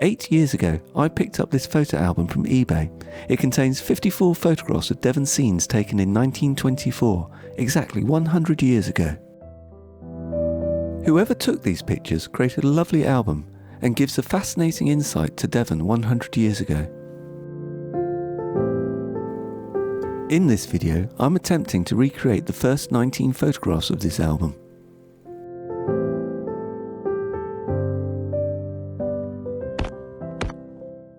8 years ago, I picked up this photo album from eBay. It contains 54 photographs of Devon scenes taken in 1924, exactly 100 years ago. Whoever took these pictures created a lovely album and gives a fascinating insight to Devon 100 years ago. In this video, I'm attempting to recreate the first 19 photographs of this album.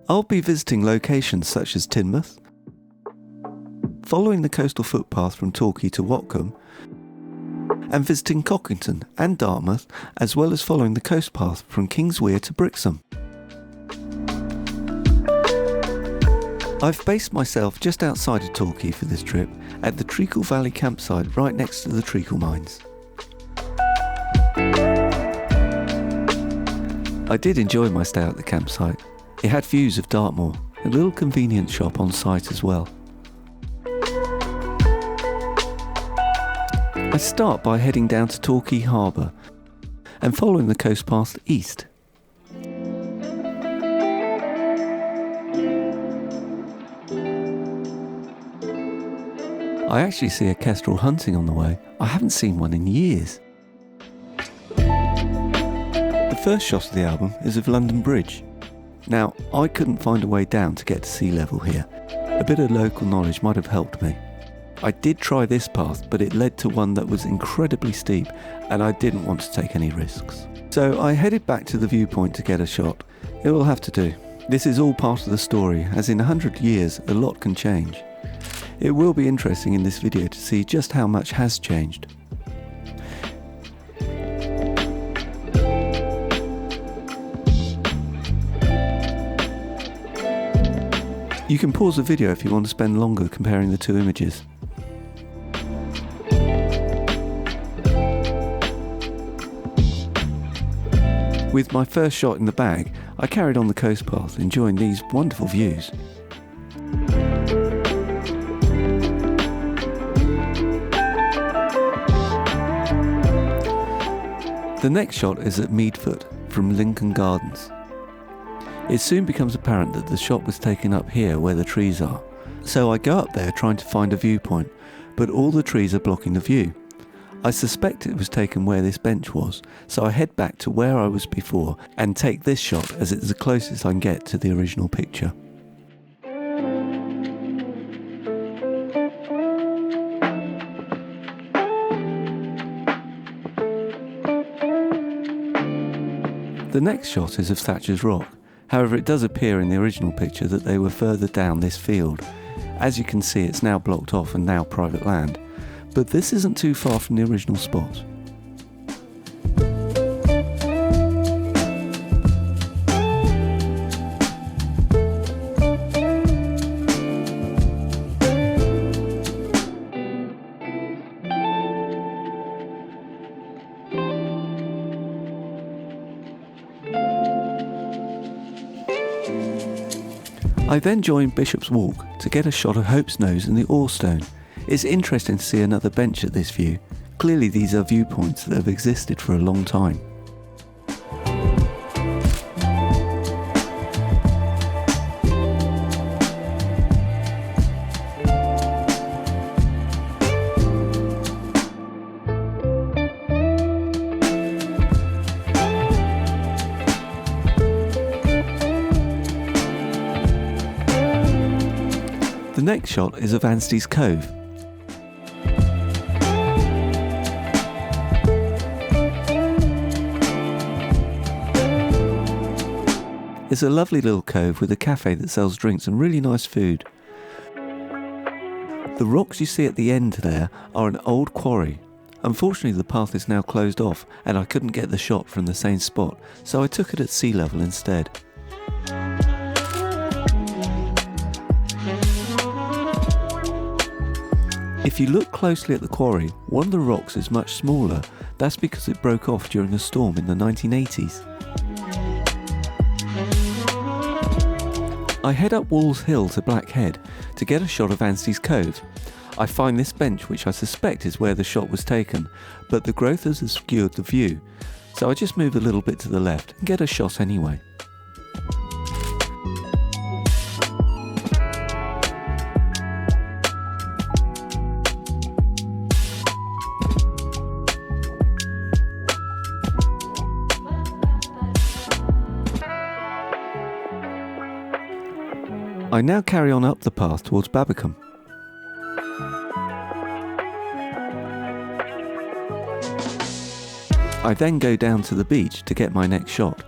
I'll be visiting locations such as Teignmouth, following the coastal footpath from Torquay to Watcombe, and visiting Cockington and Dartmouth, as well as following the coast path from Kingswear to Brixham. I've based myself just outside of Torquay for this trip at the Treacle Valley campsite right next to the Treacle Mines. I did enjoy my stay at the campsite. It had views of Dartmoor, a little convenience shop on site as well. I start by heading down to Torquay Harbour and following the coast path east. I actually see a kestrel hunting on the way. I haven't seen one in years. The first shot of the album is of London Bridge. Now, I couldn't find a way down to get to sea level here. A bit of local knowledge might have helped me. I did try this path, but it led to one that was incredibly steep, and I didn't want to take any risks. So I headed back to the viewpoint to get a shot. It will have to do. This is all part of the story, as in 100 years, a lot can change. It will be interesting in this video to see just how much has changed. You can pause the video if you want to spend longer comparing the two images. With my first shot in the bag, I carried on the coast path, enjoying these wonderful views. The next shot is at Meadfoot from Lincoln Gardens. It soon becomes apparent that the shot was taken up here where the trees are. So I go up there trying to find a viewpoint, but all the trees are blocking the view. I suspect it was taken where this bench was, so I head back to where I was before and take this shot as it's the closest I can get to the original picture. The next shot is of Thatcher's Rock. However, it does appear in the original picture that they were further down this field. As you can see, it's now blocked off and now private land. But this isn't too far from the original spot. I then joined Bishop's Walk to get a shot of Hope's Nose and the Orstone. It's interesting to see another bench at this view. Clearly these are viewpoints that have existed for a long time. The next shot is of Anstey's Cove. It's a lovely little cove with a cafe that sells drinks and really nice food. The rocks you see at the end there are an old quarry. Unfortunately, the path is now closed off and I couldn't get the shot from the same spot, so I took it at sea level instead. If you look closely at the quarry, one of the rocks is much smaller. That's because it broke off during a storm in the 1980s. I head up Walls Hill to Blackhead to get a shot of Anstey's Cove. I find this bench, which I suspect is where the shot was taken, but the growth has obscured the view, so I just move a little bit to the left and get a shot anyway. I now carry on up the path towards Babbacombe. I then go down to the beach to get my next shot.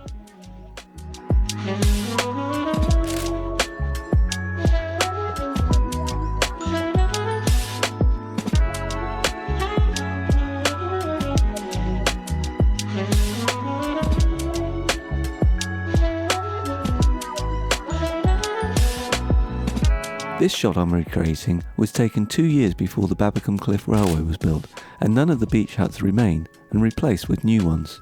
This shot I'm recreating was taken 2 years before the Babbacombe Cliff Railway was built, and none of the beach huts remain and replaced with new ones.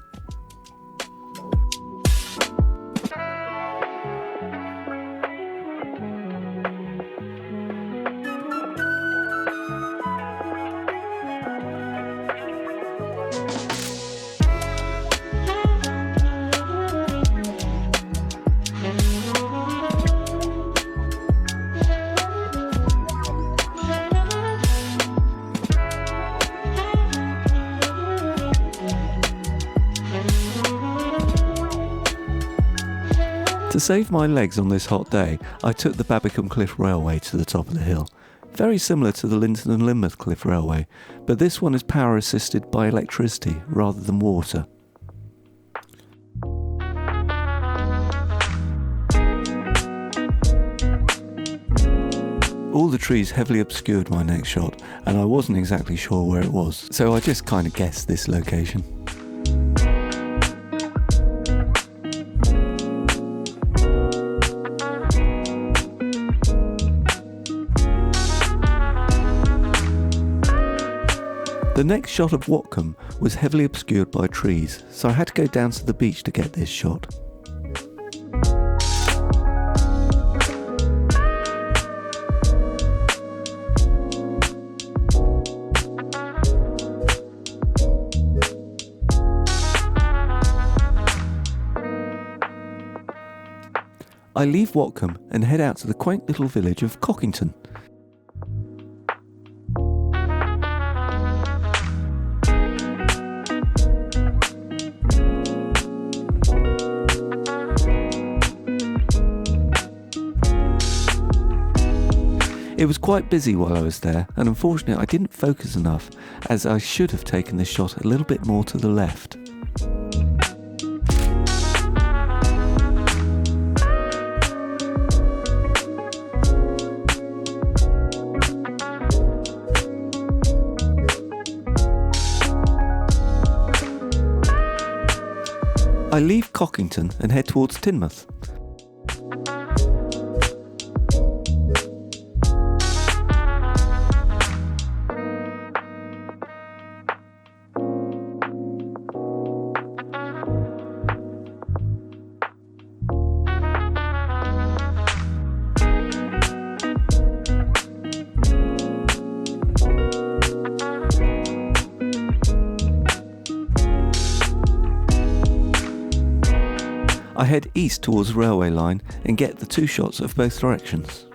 To save my legs on this hot day, I took the Babbacombe Cliff Railway to the top of the hill. Very similar to the Linton and Lynmouth Cliff Railway, but this one is power assisted by electricity rather than water. All the trees heavily obscured my next shot, and I wasn't exactly sure where it was, so I just kind of guessed this location. The next shot of Watcombe was heavily obscured by trees, so I had to go down to the beach to get this shot. I leave Watcombe and head out to the quaint little village of Cockington. It was quite busy while I was there, and unfortunately I didn't focus enough, as I should have taken this shot a little bit more to the left. I leave Cockington and head towards Teignmouth. I head east towards the railway line and get the 2 shots of both directions.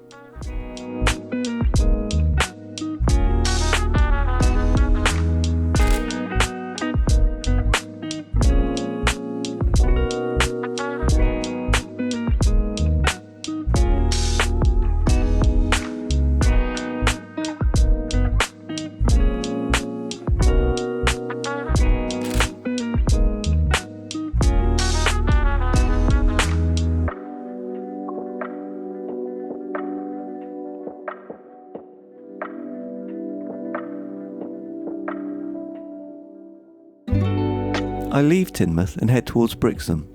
I leave Teignmouth and head towards Brixham.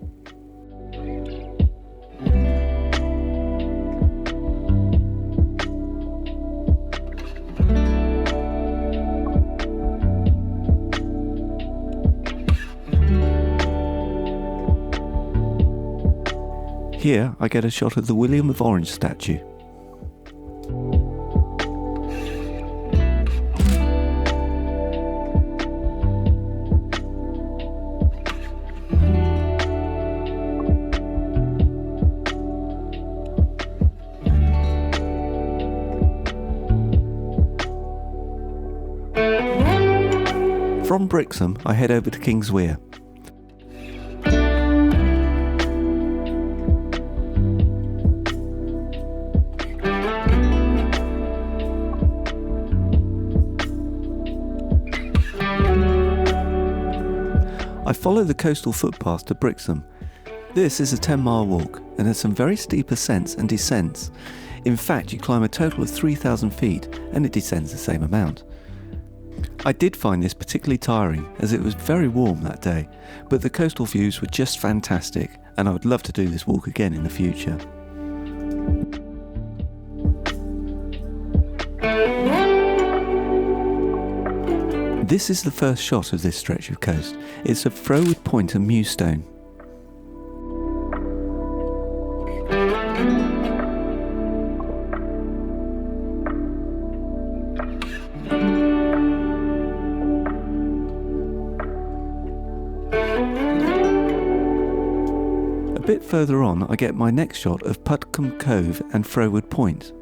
Here I get a shot of the William of Orange statue. From Brixham, I head over to Kings Weir. I follow the coastal footpath to Brixham. This is a 10-mile walk and has some very steep ascents and descents. In fact, you climb a total of 3,000 feet and it descends the same amount. I did find this particularly tiring as it was very warm that day, but the coastal views were just fantastic and I would love to do this walk again in the future. This is the first shot of this stretch of coast. It's at Froward Point and Mewstone. A bit further on, I get my next shot of Pudcombe Cove and Froward Point.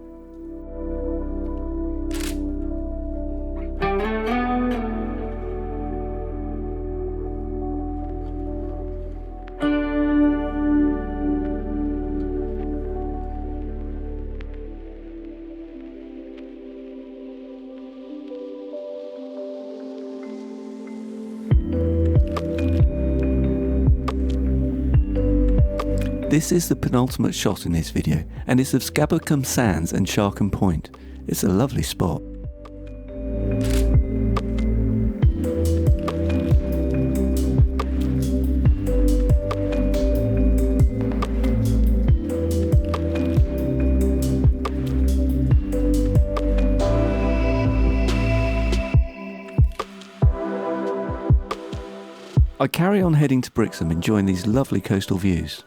This is the penultimate shot in this video, and it's of Scabbacombe Sands and Sharkham Point. It's a lovely spot. I carry on heading to Brixham, enjoying these lovely coastal views.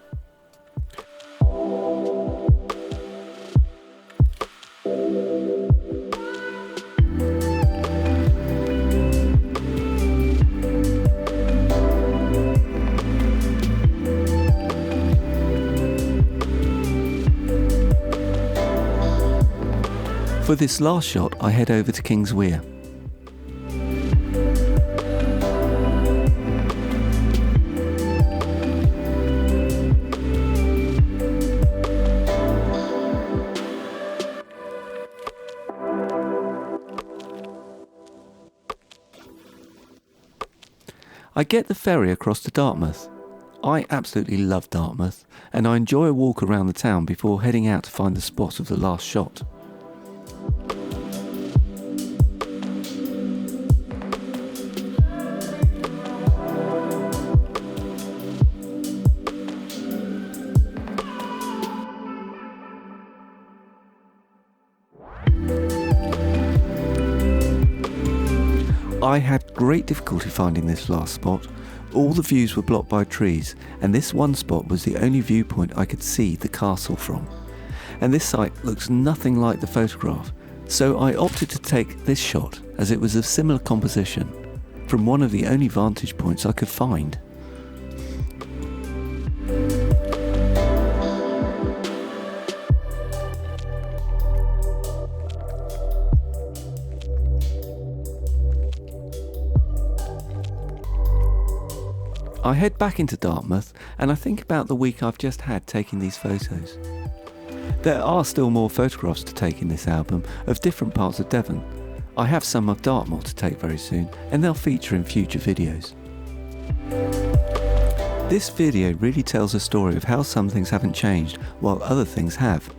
For this last shot, I head over to Kings Weir. I get the ferry across to Dartmouth. I absolutely love Dartmouth, and I enjoy a walk around the town before heading out to find the spot of the last shot. I had great difficulty finding this last spot. All the views were blocked by trees, and this one spot was the only viewpoint I could see the castle from. And this site looks nothing like the photograph, so I opted to take this shot as it was of similar composition, from one of the only vantage points I could find. I head back into Dartmouth and I think about the week I've just had taking these photos. There are still more photographs to take in this album of different parts of Devon. I have some of Dartmoor to take very soon and they'll feature in future videos. This video really tells a story of how some things haven't changed while other things have.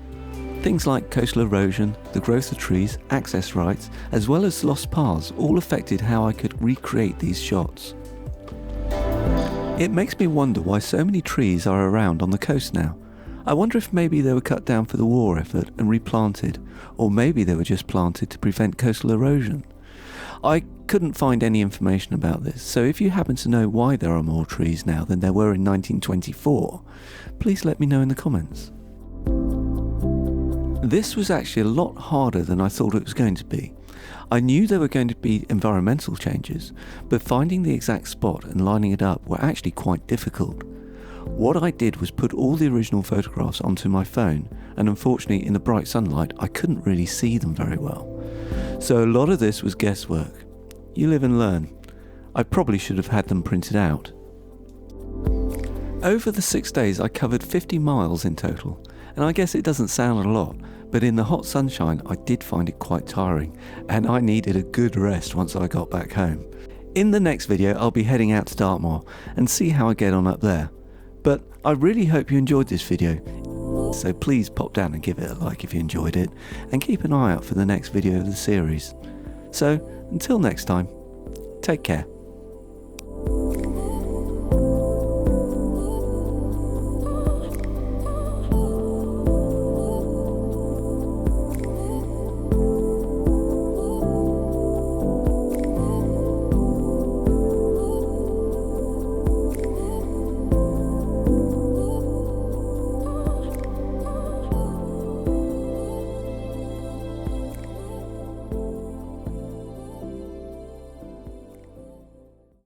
Things like coastal erosion, the growth of trees, access rights, as well as lost paths all affected how I could recreate these shots. It makes me wonder why so many trees are around on the coast now. I wonder if maybe they were cut down for the war effort and replanted, or maybe they were just planted to prevent coastal erosion. I couldn't find any information about this, so if you happen to know why there are more trees now than there were in 1924, please let me know in the comments. This was actually a lot harder than I thought it was going to be. I knew there were going to be environmental changes, but finding the exact spot and lining it up were actually quite difficult. What I did was put all the original photographs onto my phone, and unfortunately in the bright sunlight I couldn't really see them very well. So a lot of this was guesswork. You live and learn. I probably should have had them printed out. Over the 6 days I covered 50 miles in total, and I guess it doesn't sound a lot, but in the hot sunshine I did find it quite tiring, and I needed a good rest once I got back home. In the next video, I'll be heading out to Dartmoor and see how I get on up there. But I really hope you enjoyed this video, so please pop down and give it a like if you enjoyed it, and keep an eye out for the next video of the series. So, until next time, take care.